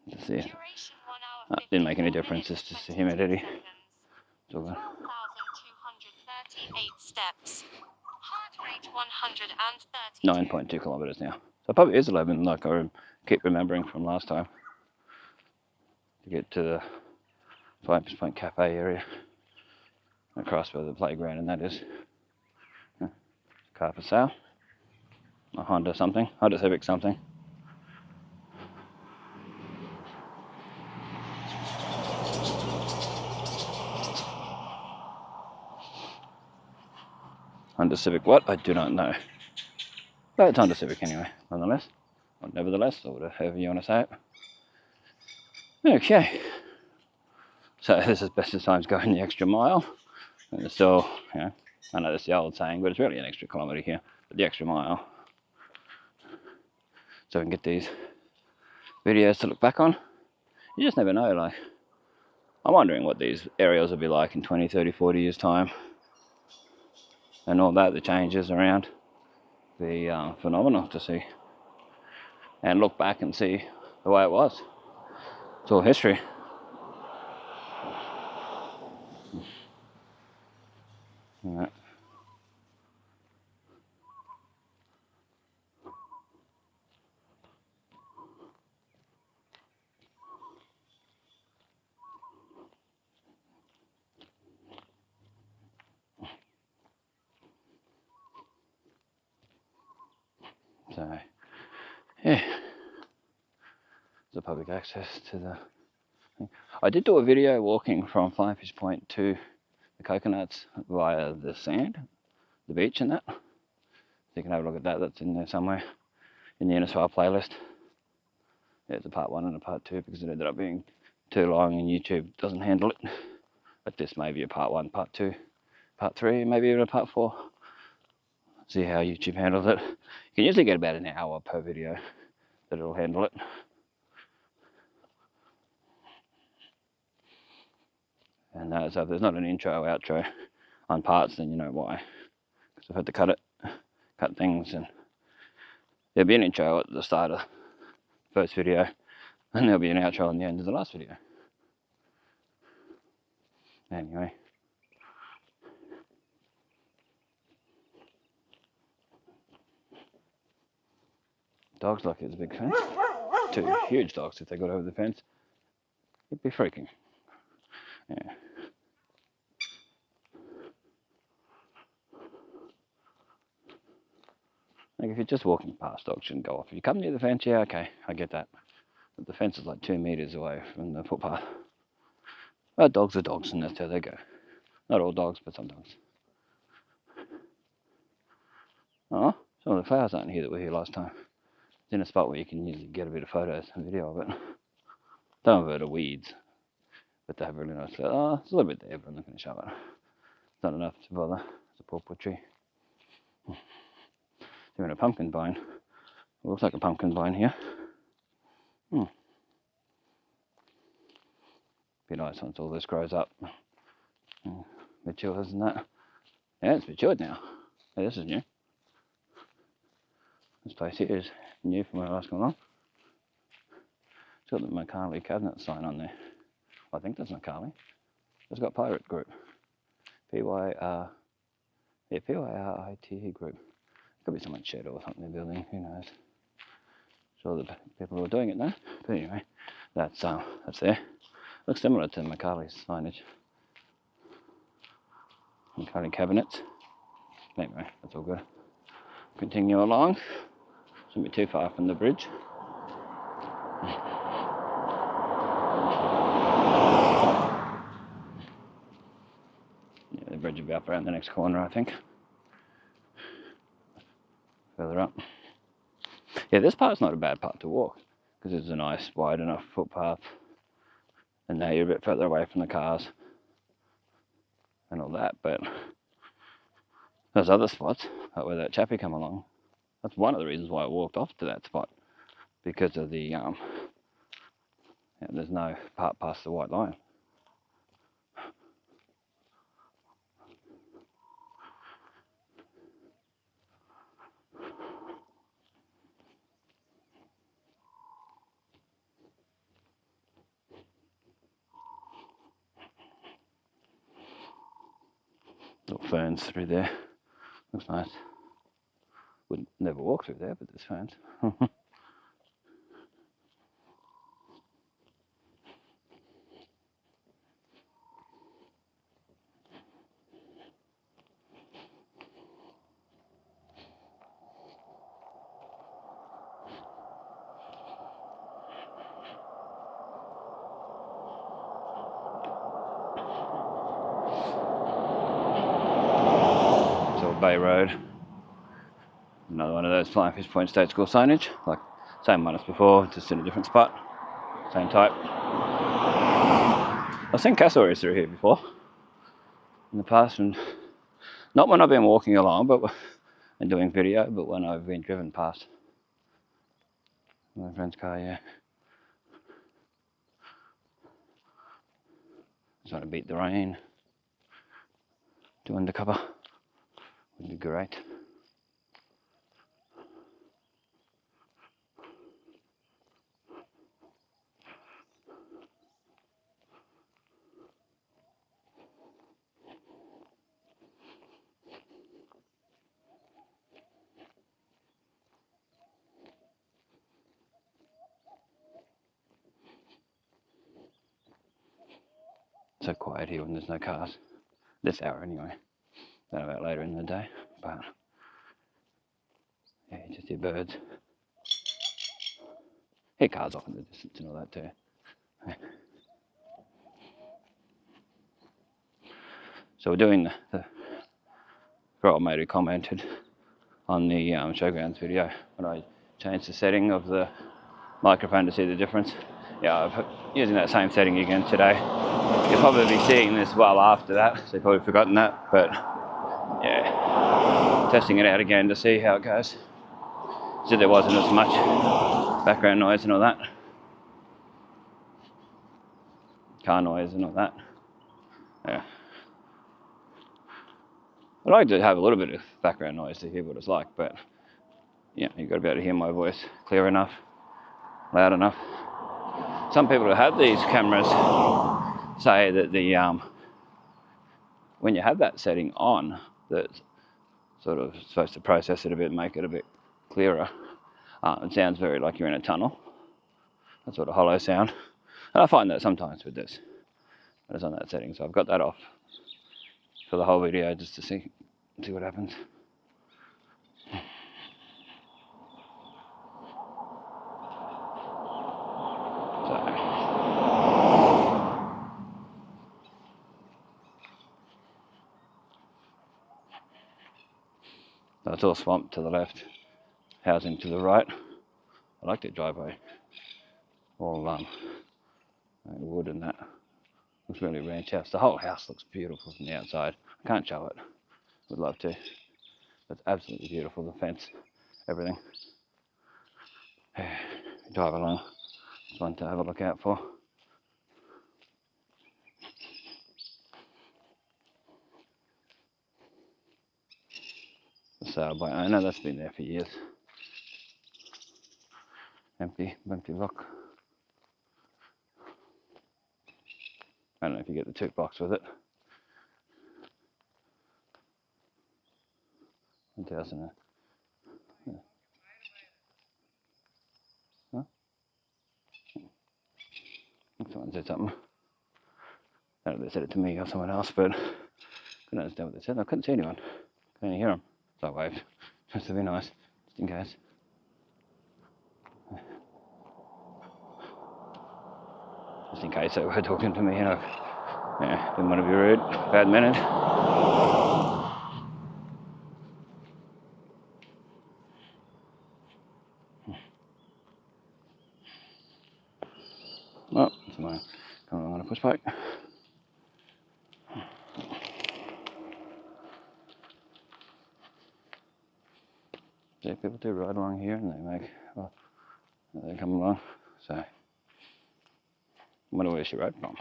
completed. To see it. Duration 1 hour. Didn't make any difference, it's just the humidity. 12,238 steps. Heart rate 130. 9.2 kilometers now. So it probably is 11, like I keep remembering from last time. To get to the Flying Fish Point Cafe area. Across by the playground, and that is car for sale. A Honda something, Honda Civic something. Honda Civic what? I do not know. But it's Honda Civic anyway, nonetheless. Or nevertheless, or whatever you want to say it. Okay. So this is Bestestimes going the extra mile. And it's still, you know, I know that's the old saying, but it's really an extra kilometre here. But the extra mile. So we can get these videos to look back on. You just never know, like. I'm wondering what these areas will be like in 20, 30, 40 years time. And all that, the changes around. Be phenomenal to see. And look back and see the way it was. It's all history. Right. So, yeah. There's a public access to the thing. I did do a video walking from Flying Fish Point to the coconuts via the sand, the beach and that. So you can have a look at that, that's in there somewhere in the Innisfail playlist. There's a part 1 and a part 2 because it ended up being too long and YouTube doesn't handle it. But this may be a part 1, part 2, part 3, maybe even a part 4. See how YouTube handles it. You can usually get about an hour per video that it'll handle it. And so if there's not an intro, outro on parts, then you know why. Because I've had to cut things, and there'll be an intro at the start of the first video, and there'll be an outro on the end of the last video. Anyway. Dogs like it's a big fence. 2 huge dogs if they got over the fence. It'd be freaking. Yeah. Like if you're just walking past, dogs shouldn't go off. If you come near the fence, yeah, okay, I get that. But the fence is like 2 meters away from the footpath. But dogs are dogs, and that's how they go. Not all dogs, but some dogs. Oh, some of the flowers aren't here that were here last time. It's in a spot where you can usually get a bit of photos and video of it. Some of it are weeds, but they have really nice flowers. Oh, it's a little bit there, but I'm not going to show it. It's not enough to bother. It's a pawpaw tree. Doing a pumpkin vine. It looks like a pumpkin vine here. Be nice once all this grows up. Matures and that. Yeah, it's matured now. Yeah, this is new. This place here is new from when I last come along. It's got the Macali cabinet sign on there. I think that's Macali. It's got Pirate Group. P-Y-R-I-T-E Group. Could be someone's shed or something in the building, who knows. Sure the people who are doing it now. But anyway, that's there. Looks similar to Macali's signage. Macali cabinets. Anyway, that's all good. Continue along. Shouldn't be too far from the bridge. Yeah, the bridge will be up around the next corner, I think. Further up. Yeah, this part's not a bad part to walk because it's a nice wide enough footpath. And now you're a bit further away from the cars and all that, but there's other spots, like where that chappie come along. That's one of the reasons why I walked off to that spot, because of the there's no part past the white line. Little ferns through there. Looks nice. Would never walk through there, but there's ferns. Bay Road. Another one of those Flying Fish Point State School signage, like same one as before, just in a different spot, same type. I've seen cassowaries through here before in the past, and not when I've been walking along, but and doing video, but when I've been driven past my friend's car. Yeah, just want to beat the rain. Do undercover would be great. So quiet here when there's no cars. This hour anyway. Don't know about later in the day, but yeah, you just hear birds. Hear cars off in the distance and all that too. So we're doing the girl mate who commented on the showgrounds video when I changed the setting of the microphone to see the difference. Yeah, I'm using that same setting again today. You'll probably be seeing this well after that, so you've probably forgotten that, but yeah, testing it out again to see how it goes. So there wasn't as much background noise and all that. Car noise and all that. Yeah. I like to have a little bit of background noise to hear what it's like, but yeah, you've got to be able to hear my voice clear enough, loud enough. Some people who have these cameras say that the when you have that setting on, that's sort of supposed to process it a bit, make it a bit clearer. It sounds very like you're in a tunnel. That sort of hollow sound. And I find that sometimes with this, when it's on that setting. So I've got that off for the whole video just to see what happens. So it's all swamp to the left, housing to the right. I like that driveway. All wood and that. Looks really ranch house. The whole house looks beautiful from the outside. I can't show it. Would love to. It's absolutely beautiful. The fence, everything. Drive along. It's one to have a look out for. sale by owner. That's been there for years. Empty lock. I don't know if you get the tip box with it. 1,000. Yeah. Huh? Someone said something. I don't know if they said it to me or someone else, but I couldn't understand what they said. I couldn't see anyone. Couldn't even hear them. So I waved, just to be nice, just in case. Just in case they were talking to me, yeah, didn't want to be rude, bad mannered. Oh, someone coming along on a push bike. Yeah, people do ride along here and they come along. So, I wonder where she rode from.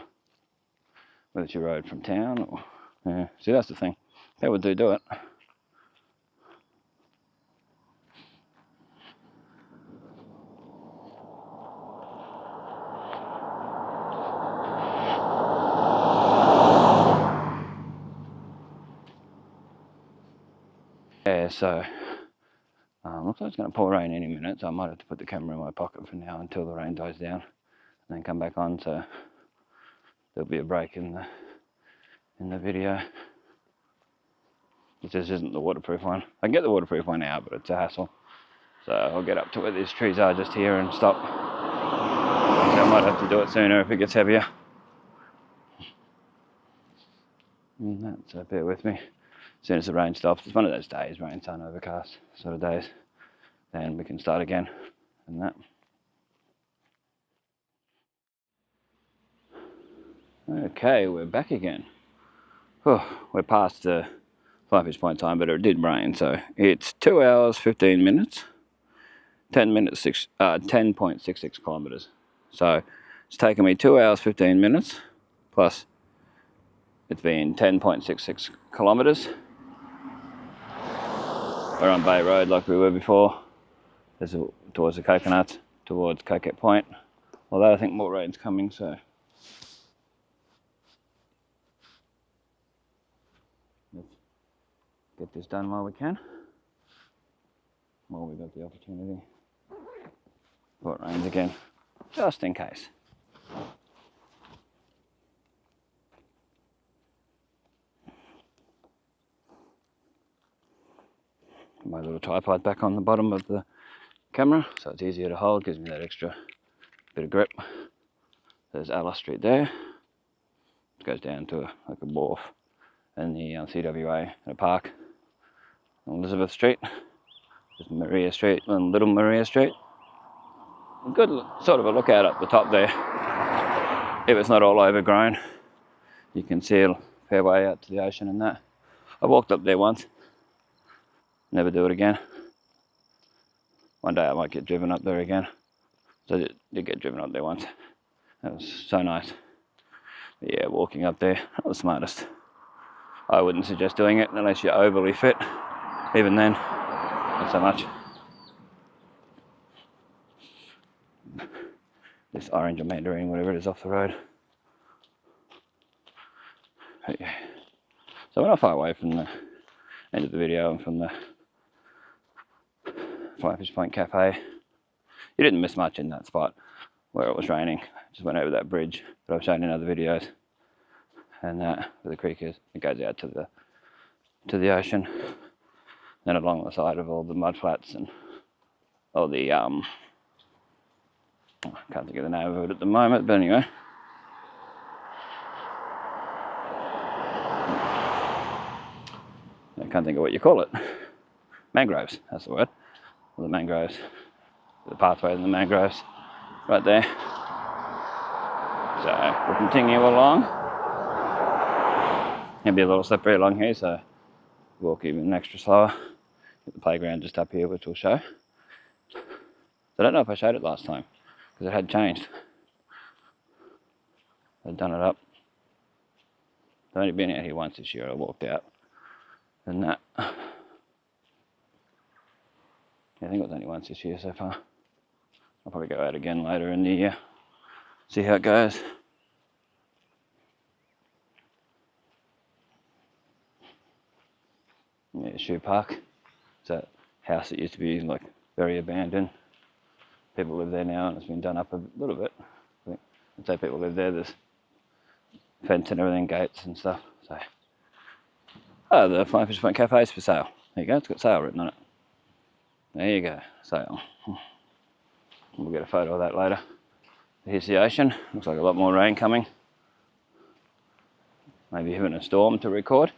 Whether she rode from town or. Yeah, see, that's the thing. People do it. Yeah, so looks like it's going to pour rain any minute, so I might have to put the camera in my pocket for now until the rain dies down, and then come back on. So there'll be a break in the video. This isn't the waterproof one. I can get the waterproof one out, but it's a hassle. So I'll get up to where these trees are just here and stop. So I might have to do it sooner if it gets heavier. So bear with me. As soon as the rain stops, it's one of those days, rain, sun, overcast sort of days, then we can start again and that. Okay, we're back again. We're past the 5-ish point time, but it did rain, so it's 2 hours 15 minutes, 10.66 kilometers. So it's taken me 2 hours 15 minutes, plus it's been 10.66 kilometers. We're on Bay Road like we were before. There's towards the coconuts, towards Coquette Point. Although I think more rain's coming, so let's get this done while we can. While we've got the opportunity. Before it rains again, just in case. My little tripod back on the bottom of the camera, so it's easier to hold, gives me that extra bit of grip. There's Alice Street there. It goes down to like a wharf, and the CWA and a park. Elizabeth Street, there's Maria Street and Little Maria Street. Good sort of a lookout up the top there. If it's not all overgrown, you can see a fair way out to the ocean and that. I walked up there once. Never do it again. One day I might get driven up there again. So I did get driven up there once. That was so nice. But yeah, walking up there, not the smartest. I wouldn't suggest doing it unless you're overly fit. Even then, not so much. This orange or mandarin, whatever it is, off the road. But yeah. So we're not far away from the end of the video and from the 5-ish Point Cafe. You didn't miss much in that spot where it was raining. Just went over that bridge that I've shown in other videos, and where the creek is. It goes out to the ocean. Then along the side of all the mud flats and all the I can't think of the name of it at the moment, but anyway. I can't think of what you call it. Mangroves, that's the word. Well, the mangroves, the pathways and the mangroves right there. So we'll continue along. It'll be a little slippery along here, so walk even extra slower. Get the playground just up here, which will show. So I don't know if I showed it last time, because it had changed. I'd done it up. I've only been out here once this year. I walked out and that. think it was only once this year so far. I'll probably go out again later in the year, see how it goes. Yeah, Shoe Park. It's a house that used to be like very abandoned. People live there now and it's been done up a little bit. I'd say people live there, there's fence and everything, gates and stuff. So, oh, the Flying Fish Point Cafe is for sale. There you go, it's got sale written on it. There you go, sale. We'll get a photo of that later. Here's the ocean, looks like a lot more rain coming. Maybe even a storm to record.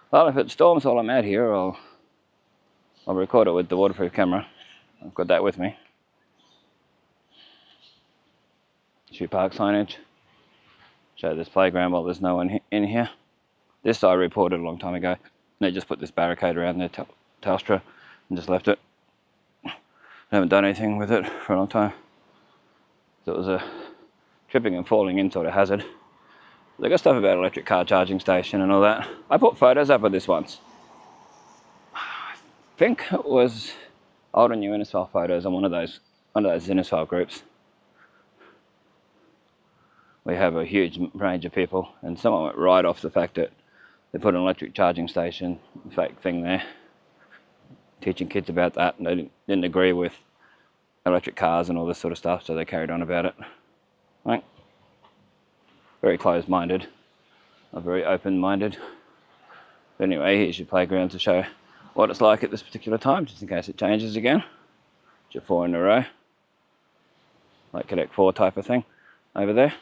Well, if it storms while I'm out here, I'll record it with the waterproof camera. I've got that with me. Shoe Park signage. Show this playground while there's no one in here. This I reported a long time ago. They just put this barricade around there, Telstra, and just left it. I haven't done anything with it for a long time. So it was a tripping and falling in sort of hazard. They got stuff about electric car charging station and all that. I put photos up of this once. I think it was old and new Innisfail photos on one of those Innisfail groups. We have a huge range of people, and someone went right off the fact that they put an electric charging station, fake thing there, teaching kids about that, and they didn't agree with electric cars and all this sort of stuff, so they carried on about it. Right? Very closed-minded, not very open-minded. But anyway, here's your playground to show what it's like at this particular time, just in case it changes again. It's your 4 in a row, like Cadet 4 type of thing over there.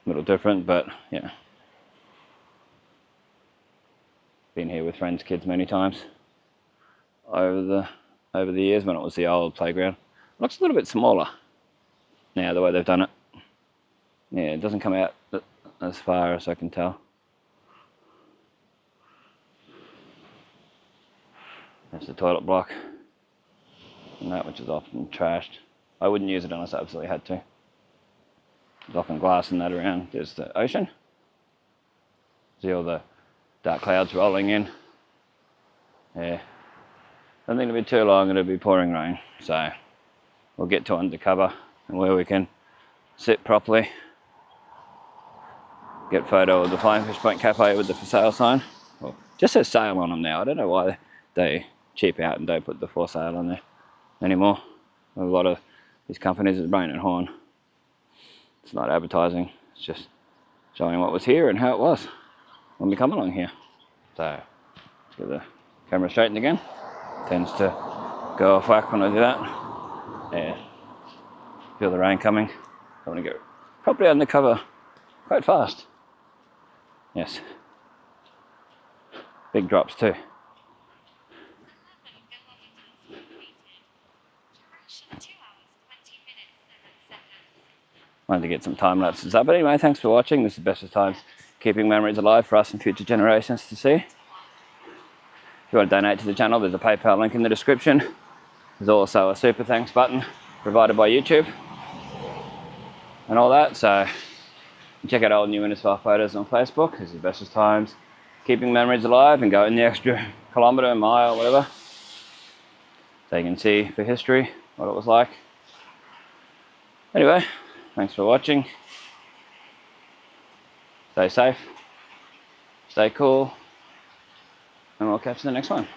A little different, but yeah. Been here with friends' kids many times over the years when it was the old playground. It looks a little bit smaller now the way they've done it. Yeah, it doesn't come out as far as I can tell. That's the toilet block, and that which is often trashed. I wouldn't use it unless I absolutely had to. There's often glass and that around. There's the ocean. See all the dark clouds rolling in. Yeah. Don't think it'll be too long, it'll be pouring rain. So we'll get to undercover and where we can sit properly. Get a photo of the Flying Fish Point Cafe with the for sale sign. Well, just says sale on them now. I don't know why they cheap out and don't put the for sale on there anymore. A lot of these companies are blowing their horn. It's not advertising, it's just showing what was here and how it was when we come along here. So, let's get the camera straightened again. Tends to go off whack when I do that. Yeah, feel the rain coming. I want to get properly undercover quite fast. Yes, big drops too. Wanted to get some time lapses up. But anyway, thanks for watching. This is Bestest Times, keeping memories alive for us and future generations to see. If you want to donate to the channel, there's a PayPal link in the description. There's also a super thanks button provided by YouTube and all that. So check out old new Innisfail photos on Facebook. This is Bestest Times, keeping memories alive and going the extra kilometre, mile, whatever. So you can see for history what it was like. Anyway, thanks for watching. Stay safe, stay cool, and we'll catch you in the next one.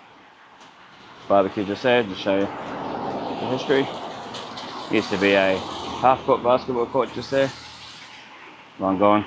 Barbecue just there to show you the history. Used to be a half-court basketball court just there. Long gone.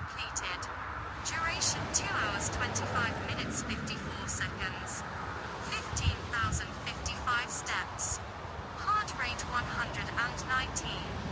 Completed. Duration 2 hours 25 minutes 54 seconds. 15,055 steps. Heart rate 119.